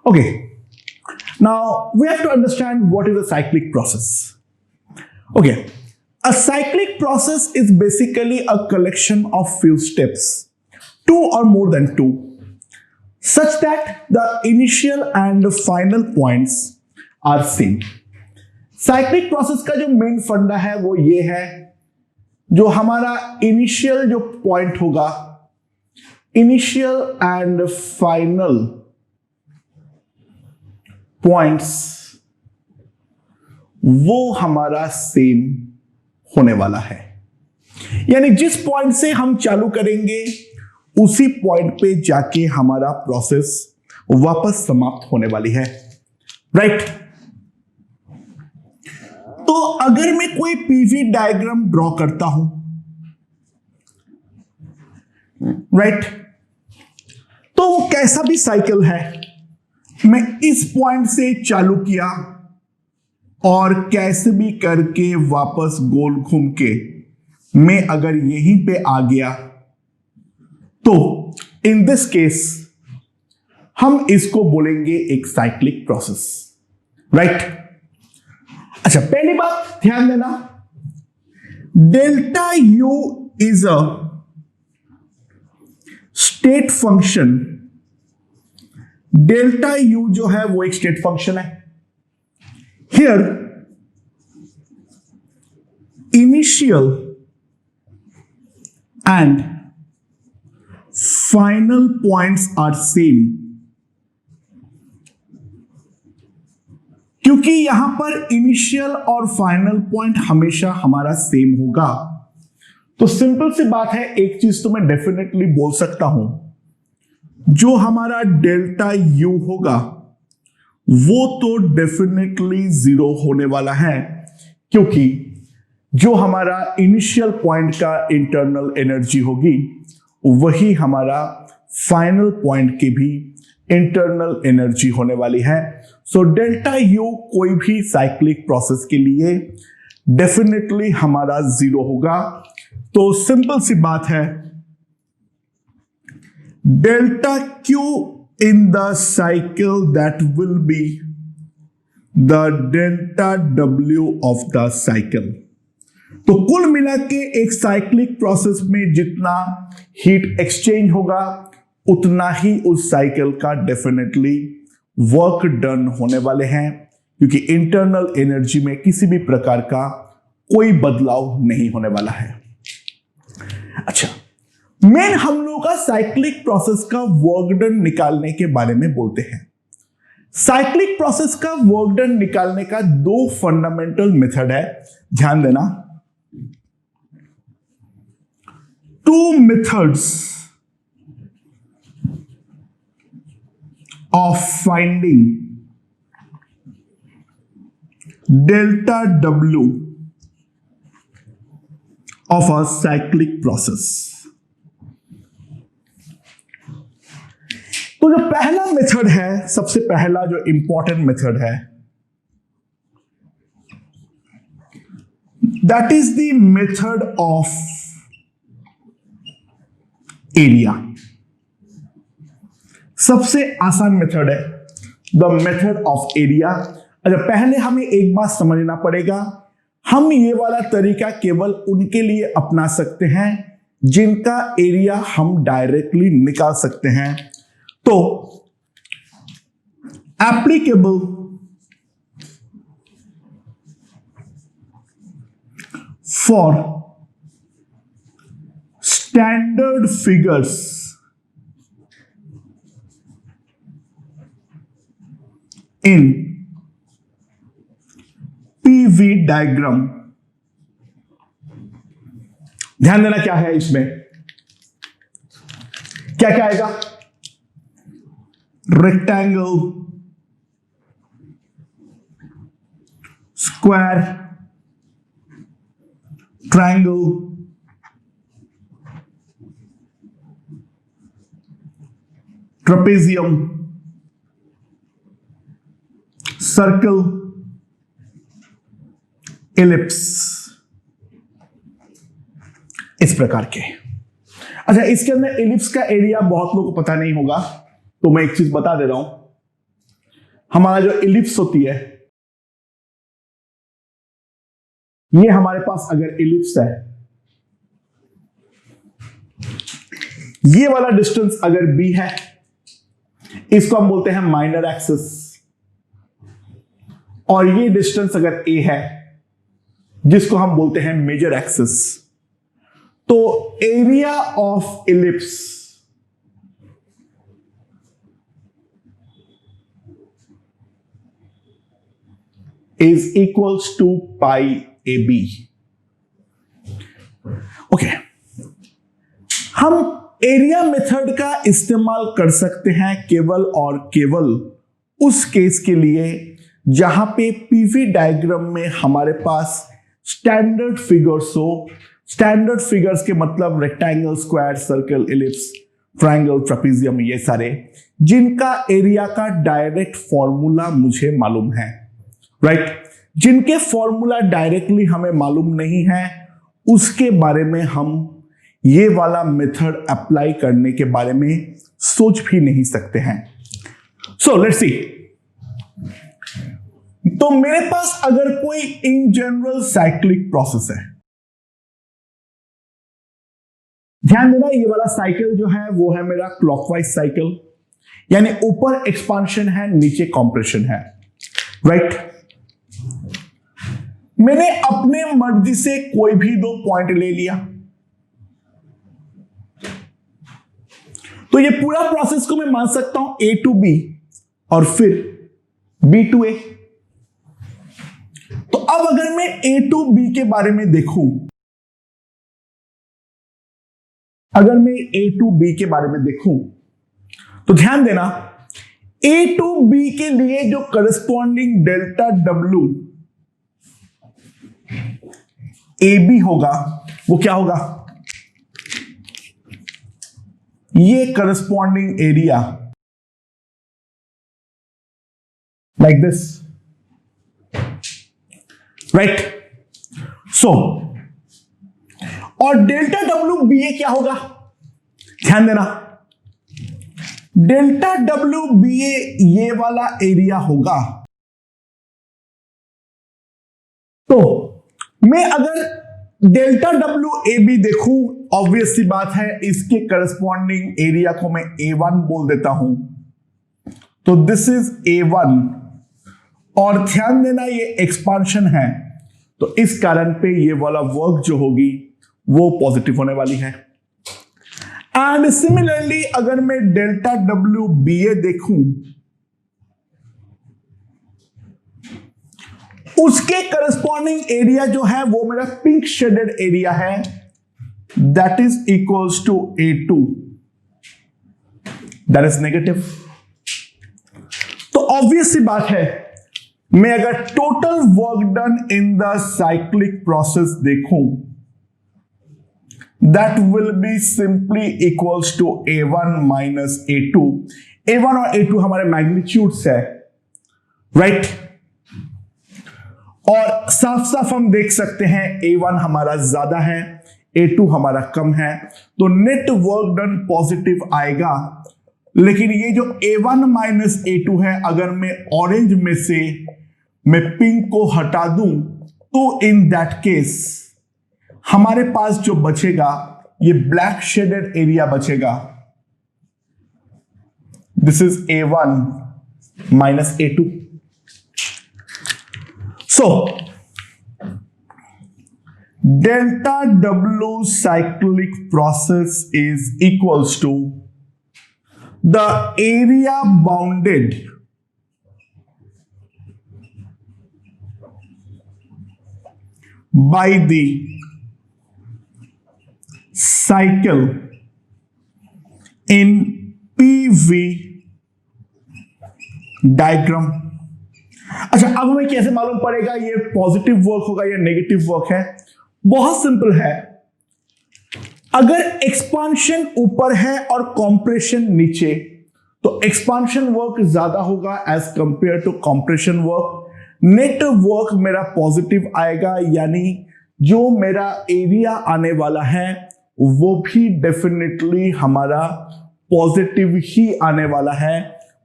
Okay, now we have to understand what is a cyclic process. Okay, a cyclic process is basically a collection of few steps, two or more than two, such that the initial and the final points are same. Cyclic process का जो main फंडा है वो ये है, जो हमारा initial जो पॉइंट होगा, इनिशियल एंड फाइनल पॉइंट्स वो हमारा सेम होने वाला है। यानी जिस पॉइंट से हम चालू करेंगे उसी पॉइंट पे जाके हमारा प्रोसेस वापस समाप्त होने वाली है, राइट? तो अगर मैं कोई पीवी डायग्राम ड्रॉ करता हूं, राइट, तो वो कैसा भी साइकिल है, मैं इस पॉइंट से चालू किया और कैसे भी करके वापस गोल घूम के मैं अगर यहीं पे आ गया, तो इन दिस केस हम इसको बोलेंगे एक साइक्लिक प्रोसेस, राइट? अच्छा, पहली बात ध्यान देना, delta U is a state function. Delta U जो है वो एक स्टेट फंक्शन है। Here initial and final points are same, क्योंकि यहां पर इनिशियल और फाइनल पॉइंट हमेशा हमारा सेम होगा। तो सिंपल सी बात है, एक चीज तो मैं डेफिनेटली बोल सकता हूं, जो हमारा डेल्टा यू होगा वो तो डेफिनेटली 0 होने वाला है, क्योंकि जो हमारा इनिशियल पॉइंट का इंटरनल एनर्जी होगी वही हमारा फाइनल पॉइंट की भी इंटरनल एनर्जी होने वाली है। सो डेल्टा यू कोई भी साइक्लिक प्रोसेस के लिए डेफिनेटली हमारा 0 होगा। तो सिंपल सी बात है, delta Q in the cycle that will be the delta W of the cycle. तो कुल मिला के एक साइक्लिक प्रोसेस में जितना हीट एक्सचेंज होगा उतना ही उस साइकिल का डेफिनेटली वर्क डन होने वाले हैं, क्योंकि इंटरनल एनर्जी में किसी भी प्रकार का कोई बदलाव नहीं होने वाला है। अच्छा, मेन हम लोग का साइक्लिक प्रोसेस का वर्क डन निकालने के बारे में बोलते हैं। साइक्लिक प्रोसेस का वर्क डन निकालने का 2 फंडामेंटल मेथड है, ध्यान देना। 2 methods of finding delta W of a cyclic process। तो जो पहला मेथड है, सबसे पहला जो इंपॉर्टेंट मेथड है, that is the method of area. सबसे आसान मेथड है द मेथड ऑफ एरिया। अच्छा, पहले हमें एक बात समझना पड़ेगा, हम ये वाला तरीका केवल उनके लिए अपना सकते हैं जिनका एरिया हम डायरेक्टली निकाल सकते हैं। तो applicable for standard figures in PV diagram. ध्यान देना क्या है इसमें, क्या क्या आएगा? Rectangle, square, triangle, trapezium, circle, ellipse, इस प्रकार के। अच्छा, इसके अंदर एलिप्स का एरिया बहुत लोगों को पता नहीं होगा, तो मैं एक चीज बता दे रहा हूं। हमारा जो इलिप्स होती है, ये हमारे पास अगर इलिप्स है, ये वाला डिस्टेंस अगर b है, इसको हम बोलते हैं माइनर एक्सिस, और ये डिस्टेंस अगर a है, जिसको हम बोलते हैं मेजर एक्सिस, तो area of ellipse is equals to pi AB। Okay, हम एरिया मेथड का इस्तेमाल कर सकते हैं केवल और केवल उस केस के लिए जहां पे पीवी डायग्राम में हमारे पास स्टैंडर्ड फिगर्स हो। स्टैंडर्ड फिगर्स के मतलब rectangle, square, circle, ellipse, triangle, trapezium, ये सारे जिनका एरिया का डायरेक्ट फॉर्मूला मुझे मालूम है, राइट। जिनके फॉर्मूला डायरेक्टली हमें मालूम नहीं है, उसके बारे में हम ये वाला मेथड अप्लाई करने के बारे में सोच भी नहीं सकते हैं। So let's see. तो मेरे पास अगर कोई इन जनरल साइक्लिक प्रोसेस है, ध्यान देना ये वाला साइकिल जो है वो है मेरा क्लॉकवाइज साइकिल, यानी ऊपर एक्सपांशन है, नीचे कॉम्प्रेशन है, राइट। मैंने अपने मर्जी से कोई भी दो पॉइंट ले लिया, तो ये पूरा प्रोसेस को मैं मान सकता हूं A to B और फिर B to A। तो अब अगर मैं A to B के बारे में देखूं, अगर मैं A to B के बारे में देखूं, तो ध्यान देना A to B के लिए जो करस्पॉन्डिंग डेल्टा W AB होगा, वो क्या होगा? ये corresponding area like this, right. So और डेल्टा W BA क्या होगा? ध्यान देना, डेल्टा W BA ये वाला एरिया होगा। तो मैं अगर डेल्टा W AB देखूं, ऑब्वियस सी बात है इसके करस्पॉन्डिंग एरिया को मैं A1 बोल देता हूं, तो दिस इज A1। और ध्यान देना ये एक्सपांशन है, तो इस कारण पे ये वाला वर्क जो होगी वो पॉजिटिव होने वाली है। एंड सिमिलरली अगर मैं डेल्टा W BA देखूं, उसके करस्पॉन्डिंग एरिया जो है वो मेरा पिंक शेडेड एरिया है, that is equals to A2, that is negative. तो ऑब्वियस सी बात है, मैं अगर total work done in the cyclic process देखूं, that will be simply equals to A1 minus A2। A1 और A2 हमारे मैग्नीट्यूड्स है, राइट। और साफ साफ हम देख सकते हैं A1 हमारा ज्यादा है, A2 हमारा कम है, तो नेट वर्क डन पॉजिटिव आएगा। लेकिन ये जो A1 माइनस A2 है, अगर मैं ऑरेंज में से मैं पिंक को हटा दूं, तो इन दैट केस हमारे पास जो बचेगा ये ब्लैक शेडेड एरिया बचेगा, this is A1 minus A2। So, delta W cyclic process is equals to the area bounded by the cycle in PV diagram। अच्छा, अब हमें कैसे मालूम पड़ेगा ये पॉजिटिव वर्क होगा या नेगेटिव वर्क है? बहुत सिंपल है, अगर एक्सपांशन ऊपर है और कॉम्प्रेशन नीचे, तो एक्सपांशन वर्क ज्यादा होगा as compare to compression work. Net work मेरा पॉजिटिव आएगा, यानी जो मेरा एरिया आने वाला है वो भी डेफिनेटली हमारा पॉजिटिव ही आने वाला है।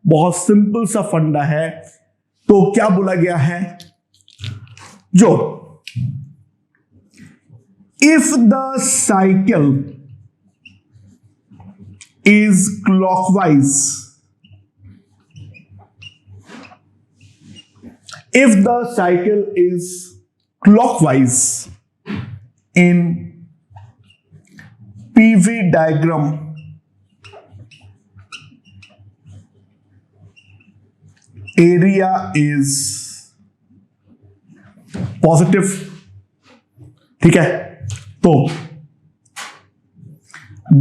बहुत सिंपल सा फंडा है। तो क्या बोला गया है, जो if the cycle is clockwise, if the cycle is clockwise in PV diagram, area is positive। ठीक है, तो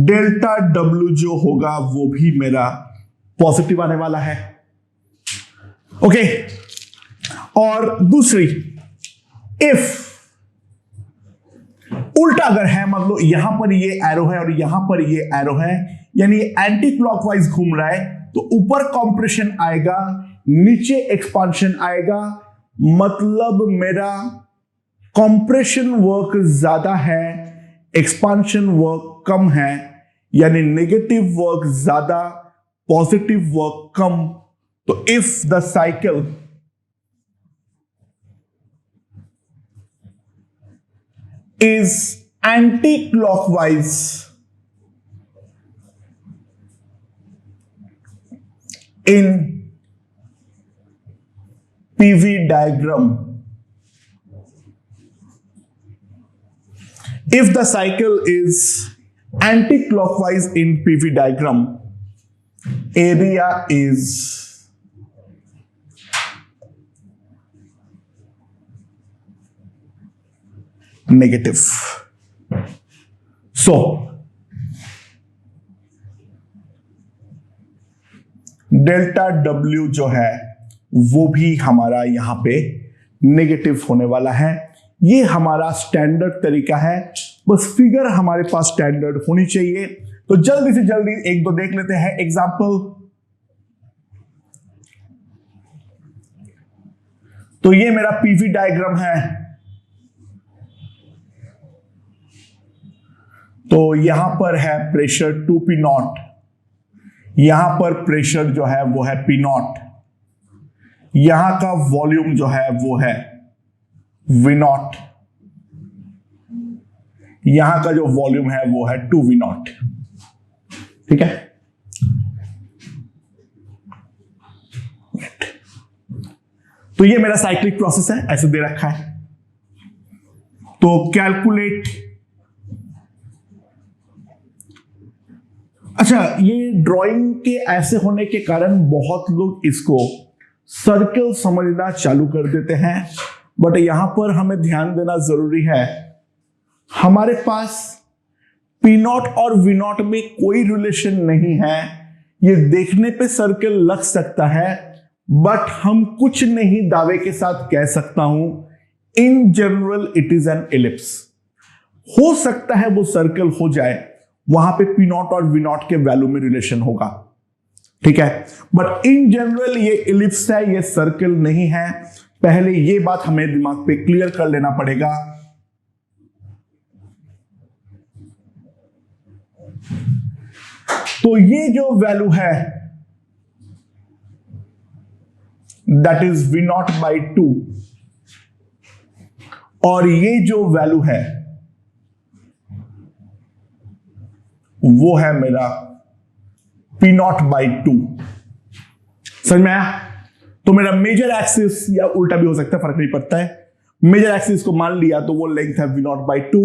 डेल्टा W जो होगा वो भी मेरा पॉजिटिव आने वाला है। ओके, और दूसरी, इफ उल्टा अगर है, मतलब यहां पर ये एरो है और यहां पर ये एरो है, यानी एंटी क्लॉकवाइज घूम रहा है, तो ऊपर कंप्रेशन आएगा, नीचे एक्सपांशन आएगा, मतलब मेरा कंप्रेशन वर्क ज्यादा है, एक्सपांशन वर्क कम है, यानी नेगेटिव वर्क ज्यादा, पॉजिटिव वर्क कम। तो if the cycle is anti-clockwise in PV diagram, if the cycle is anti-clockwise in PV diagram, area is negative. So delta W जो है वो भी हमारा यहां पे नेगेटिव होने वाला है। ये हमारा स्टैंडर्ड तरीका है, बस फिगर हमारे पास स्टैंडर्ड होनी चाहिए। तो जल्दी से जल्दी एक दो देख लेते हैं एग्जाम्पल। तो ये मेरा पीवी डायग्राम है। तो यहां पर है प्रेशर 2P0, यहां पर प्रेशर जो है वो है P0, यहां का वॉल्यूम जो है वो है V0, यहां का जो वॉल्यूम है वो है 2V0। ठीक है, तो ये मेरा साइक्लिक प्रोसेस है, ऐसे दे रखा है। तो कैलकुलेट, अच्छा, ये ड्राइंग के ऐसे होने के कारण बहुत लोग इसको सर्कल समझना चालू कर देते हैं, बट यहां पर हमें ध्यान देना जरूरी है, हमारे पास P0 और V0 में कोई रिलेशन नहीं है। ये देखने पे सर्कल लग सकता है, बट हम कुछ नहीं दावे के साथ कह सकता हूं, in general it is an ellipse. हो सकता है वो सर्कल हो जाए, वहां पे P0 और V0 के वैल्यू में रिलेशन होगा। ठीक है, बट इन जनरल ये एलिप्स है, ये सर्कल नहीं है। पहले ये बात हमें दिमाग पे क्लियर कर लेना पड़ेगा। तो ये जो वैल्यू है दैट इज V0/2, और ये जो वैल्यू है वो है मेरा P0/2। समझ में आया? तो मेरा मेजर एक्सिस, या उल्टा भी हो सकता है, फर्क नहीं पड़ता है, मेजर एक्सिस को मान लिया तो वो लेंथ है V0/2,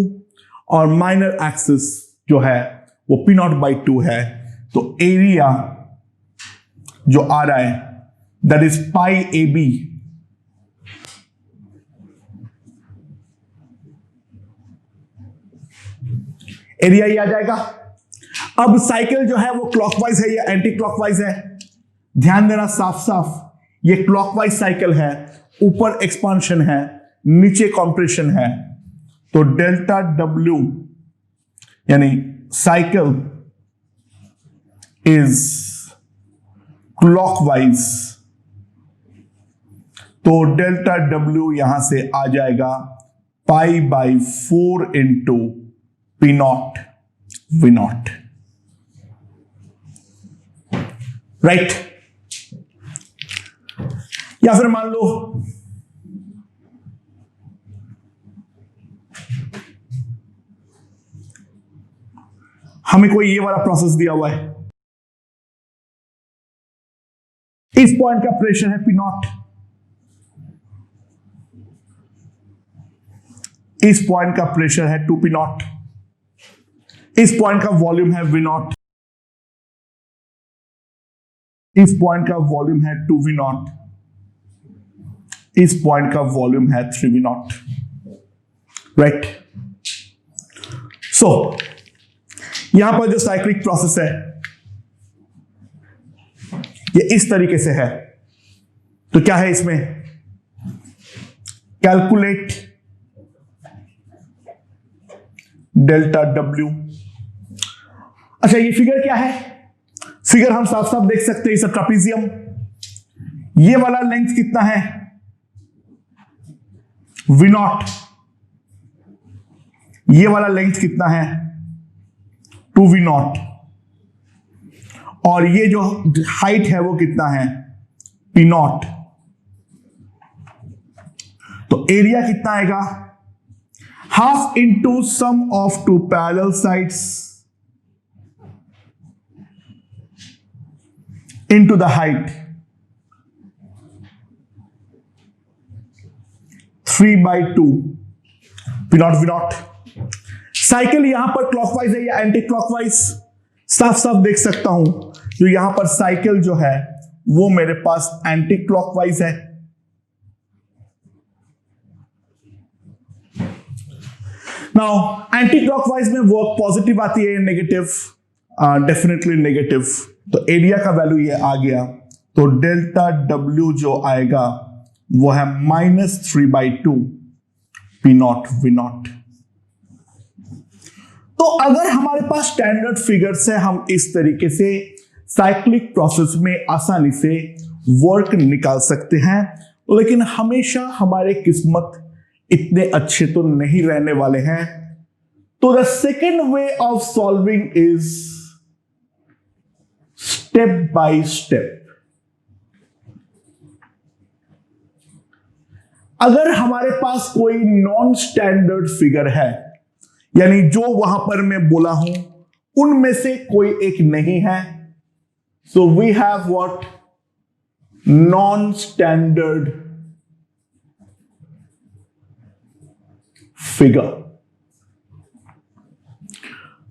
और माइनर एक्सिस जो है वो P0/2 है। तो एरिया जो आ रहा है that is pi AB, area ही आ जाएगा। अब साइकिल जो है वो क्लॉकवाइज है या एंटी क्लॉकवाइज है, ध्यान देना साफ साफ। ये क्लॉकवाइज साइकिल है, ऊपर एक्सपांशन है, नीचे कंप्रेशन है। तो डेल्टा W यानी साइकिल इज क्लॉकवाइज, तो डेल्टा W यहां से आ जाएगा π/4 इंटू P0 V0। राइट, या फिर मान लो हमें कोई ये वाला प्रोसेस दिया हुआ है, इस पॉइंट का प्रेशर है P0, इस पॉइंट का प्रेशर है 2P0, इस पॉइंट का वॉल्यूम है V0, इस पॉइंट का वॉल्यूम है 2V0, इस पॉइंट का वॉल्यूम है 3V0, राइट। सो यहां पर जो साइक्लिक प्रोसेस है ये इस तरीके से है। तो क्या है इसमें, कैलकुलेट डेल्टा W। अच्छा ये फिगर क्या है, फिगर हम साफ साफ देख सकते हैं, इस ट्रापीजियम, ये वाला लेंथ कितना है V0, ये वाला लेंथ कितना है 2V0, और ये जो हाइट है वो कितना है P0। तो एरिया कितना आएगा, half into sum of two parallel sides into the height 3/2 P0 V0। Cycle यहां पर क्लॉकवाइज है या एंटी क्लॉकवाइज, साफ साफ देख सकता हूं, जो यहां पर साइकिल जो है वो मेरे पास एंटी क्लॉकवाइज है। नाउ एंटी क्लॉकवाइज में वर्क पॉजिटिव आती है या नेगेटिव, डेफिनेटली नेगेटिव। तो एरिया का वैल्यू ये आ गया, तो डेल्टा W जो आएगा वो है -3/2 P0 V0। तो अगर हमारे पास स्टैंडर्ड फिगर्स है, हम इस तरीके से साइक्लिक प्रोसेस में आसानी से वर्क निकाल सकते हैं, लेकिन हमेशा हमारे किस्मत इतने अच्छे तो नहीं रहने वाले हैं। तो the second way of solving is step by step. अगर हमारे पास कोई नॉन स्टैंडर्ड फिगर है, यानी जो वहां पर मैं बोला हूं उनमें से कोई एक नहीं है, so we have what, non standard figure.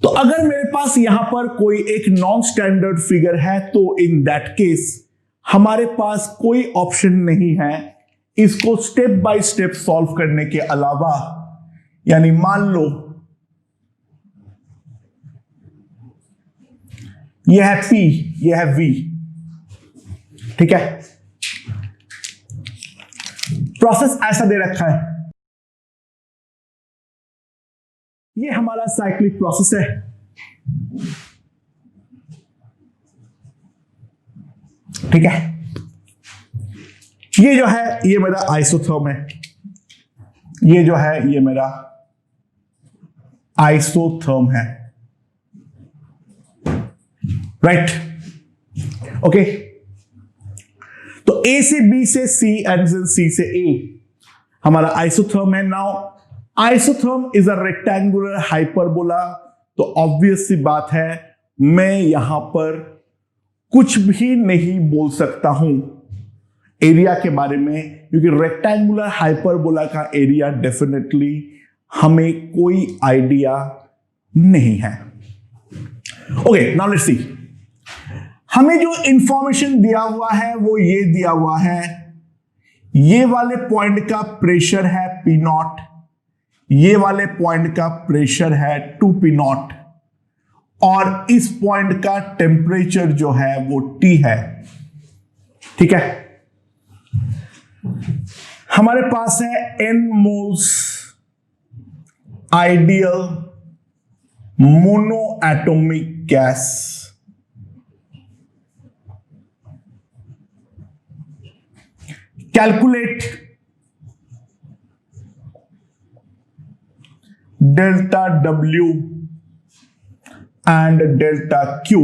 तो अगर मेरे पास यहां पर कोई एक नॉन स्टैंडर्ड फिगर है, तो इन दैट केस हमारे पास कोई ऑप्शन नहीं है इसको स्टेप बाय स्टेप सॉल्व करने के अलावा। यानी मान लो यह है P, यह है V, ठीक है। प्रोसेस ऐसा दे रखा है, ये हमारा साइक्लिक प्रोसेस है। ठीक है, ये जो है ये मेरा आइसोथर्म है, ये जो है ये मेरा आइसोथर्म है, राइट, ओके। तो A से B से C एंड C से A हमारा आइसोथर्म है। Now isotherm is a rectangular hyperbola, तो ऑब्वियस सी बात है मैं यहां पर कुछ भी नहीं बोल सकता हूं एरिया के बारे में, क्योंकि रेक्टेंगुलर हाइपरबोला का एरिया डेफिनेटली हमें कोई आइडिया नहीं है। ओके, नाउ लेट्स सी, हमें जो इंफॉर्मेशन दिया हुआ है वो ये दिया हुआ है, ये वाले पॉइंट का प्रेशर है P0, ये वाले पॉइंट का प्रेशर है 2P0, और इस पॉइंट का टेम्परेचर जो है वो T है। ठीक है, हमारे पास है N moles ideal mono atomic gas. Calculate delta W and delta Q।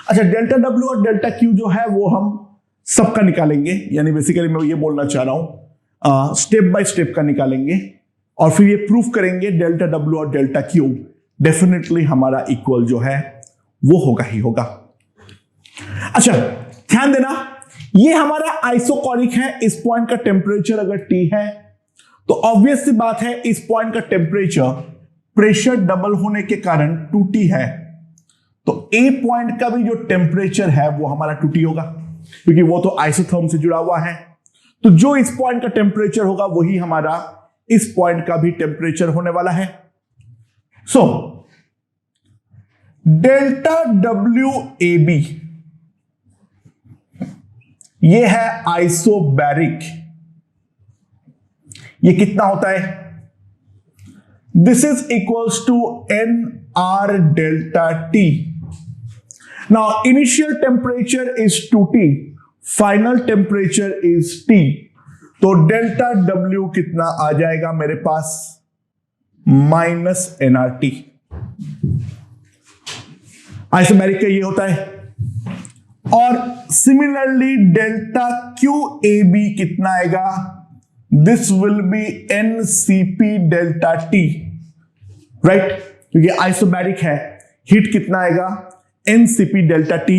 अच्छा, डेल्टा W और डेल्टा Q जो है वो हम सबका निकालेंगे, यानी बेसिकली मैं ये बोलना चाह रहा हूं स्टेप बाय स्टेप का निकालेंगे और फिर ये प्रूफ करेंगे डेल्टा डब्ल्यू और डेल्टा क्यू डेफिनेटली हमारा इक्वल जो है वो होगा ही होगा। अच्छा ध्यान देना, ये हमारा आइसोकोरिक है। इस पॉइंट का टेम्परेचर अगर T है तो ऑब्वियस सी बात है इस पॉइंट का टेम्परेचर प्रेशर डबल होने के कारण 2T है, तो A पॉइंट का भी जो टेम्परेचर है वो हमारा 2T होगा, क्योंकि वो तो आइसोथर्म से जुड़ा हुआ है। तो जो इस पॉइंट का टेम्परेचर होगा वही हमारा इस पॉइंट का भी टेम्परेचर होने वाला है। So delta W A B ये है आइसोबैरिक। ये कितना होता है? This is equals to n R delta T. Now initial temperature is 2T, final temperature is T, तो डेल्टा डब्ल्यू कितना आ जाएगा मेरे पास? Minus NRT। आइसोबैरिक का ये होता है। और similarly delta Q A B कितना आएगा? This will be NCP delta T, right, क्योंकि आइसोबैरिक है। हीट कितना आएगा? NCP delta T।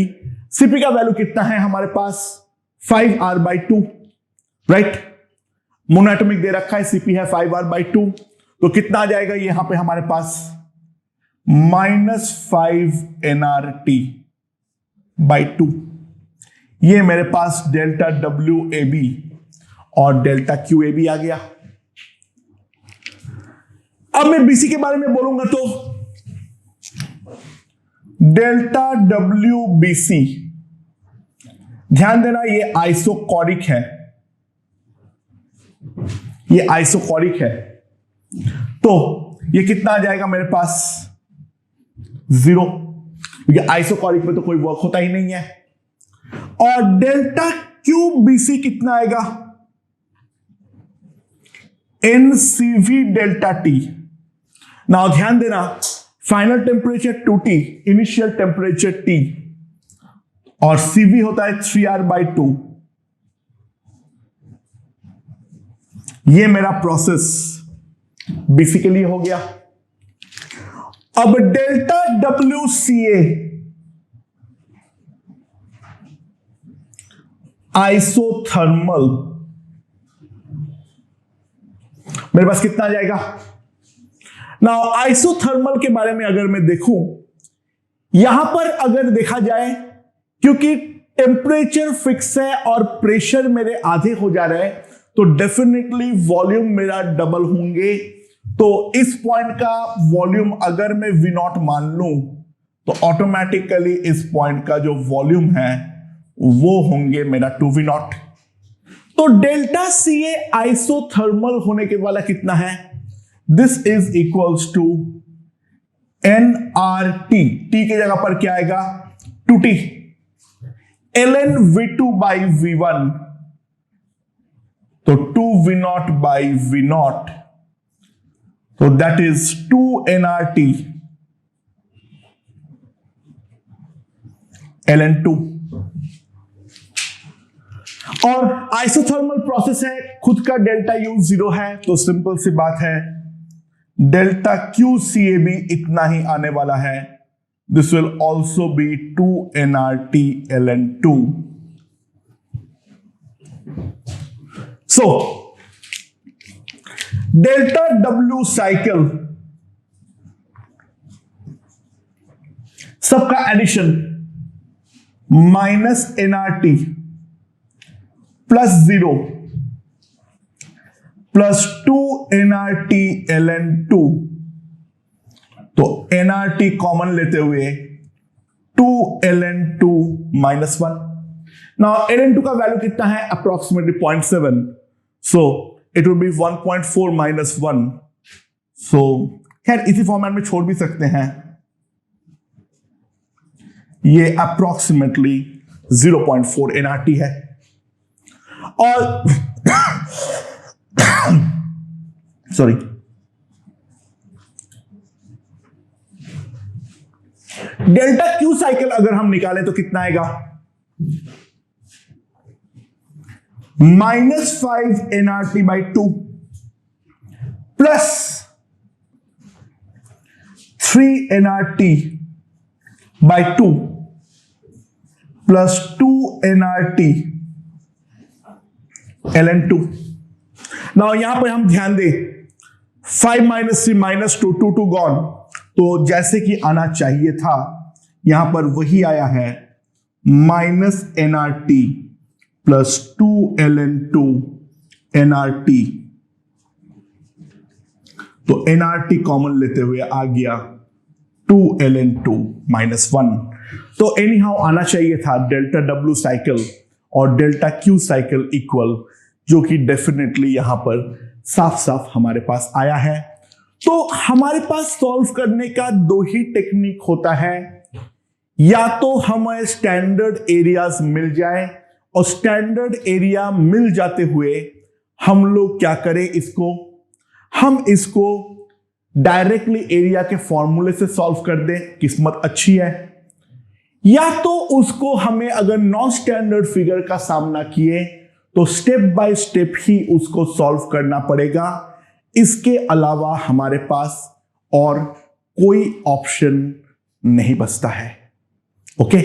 CP का वैल्यू कितना है हमारे पास? 5R/2, right. मोनोएटॉमिक दे रखा है, CP है 5R/2, तो कितना आ जाएगा यहां पे हमारे पास? -5 nRT/2। ये मेरे पास डेल्टा WAB और डेल्टा QAB आ गया। अब मैं BC के बारे में बोलूंगा तो डेल्टा WBC, ध्यान देना ये आइसोकोरिक है, ये आइसोकोरिक है, तो ये कितना आ जाएगा मेरे पास? 0, क्योंकि आइसोकोरिक में तो कोई वर्क होता ही नहीं है। और डेल्टा QBC कितना आएगा? NCV delta T। नाउ ध्यान देना, final temperature 2T, initial temperature T, और CV होता है 3R/2। ये मेरा प्रोसेस बेसिकली हो गया। अब डेल्टा WCA आइसोथर्मल, मेरे पास कितना आ जाएगा? नाउ आइसोथर्मल के बारे में अगर मैं देखूं, यहां पर अगर देखा जाए, क्योंकि टेम्परेचर फिक्स है और प्रेशर मेरे आधे हो जा रहे हैं, तो डेफिनेटली वॉल्यूम मेरा डबल होंगे। तो इस पॉइंट का वॉल्यूम अगर मैं V0 मान लूं तो ऑटोमेटिकली इस पॉइंट का जो वॉल्यूम है वो होंगे मेरा 2V0। तो डेल्टा CA आइसोथर्मल होने के वाला कितना है? This is equals to NRT। T की जगह पर क्या आएगा? 2T ln V2/V1, तो 2V0/V0, तो दैट इज 2 NRT ln 2। और आइसोथर्मल प्रोसेस है, खुद का डेल्टा U 0 है, तो सिंपल सी बात है डेल्टा QCA भी इतना ही आने वाला है। This will also be 2 NRT ln 2। So delta W cycle सबका एडिशन -NRT +0 +2 NRT ln 2, तो NRT कॉमन लेते हुए 2 ln 2 -1। नाउ ln 2 का वैल्यू कितना है? Approximately 0.7, so it will be 1.4 -1। सो खैर इसी फॉर्मेट में छोड़ भी सकते हैं, ये अप्रोक्सीमेटली 0.4 NRT है। और सॉरी, डेल्टा Q साइकिल अगर हम निकालें तो कितना आएगा? -5 nRT by 2 plus 3 nRT by 2 plus 2 nRT ln 2। Now यहां पर हम ध्यान दें, 5 - 3 -2, 2 2 गॉन, तो जैसे कि आना चाहिए था यहां पर वही आया है, -nRT plus 2 ln 2 nRT। तो nRT कॉमन लेते हुए आ गया 2 ln 2 -1। तो एनी हाउ आना चाहिए था डेल्टा W साइकिल और डेल्टा Q साइकिल इक्वल, जो कि डेफिनेटली यहां पर साफ साफ हमारे पास आया है। तो हमारे पास सॉल्व करने का दो ही टेक्निक होता है, या तो हमें स्टैंडर्ड एरियाज मिल जाए और स्टैंडर्ड एरिया मिल जाते हुए हम लोग क्या करें, हम इसको डायरेक्टली एरिया के फॉर्मूले से सॉल्व कर दें, किस्मत अच्छी है। या तो उसको हमें अगर नॉन स्टैंडर्ड फिगर का सामना किए तो स्टेप बाय स्टेप ही उसको सॉल्व करना पड़ेगा। इसके अलावा हमारे पास और कोई ऑप्शन नहीं बचता है। ओके।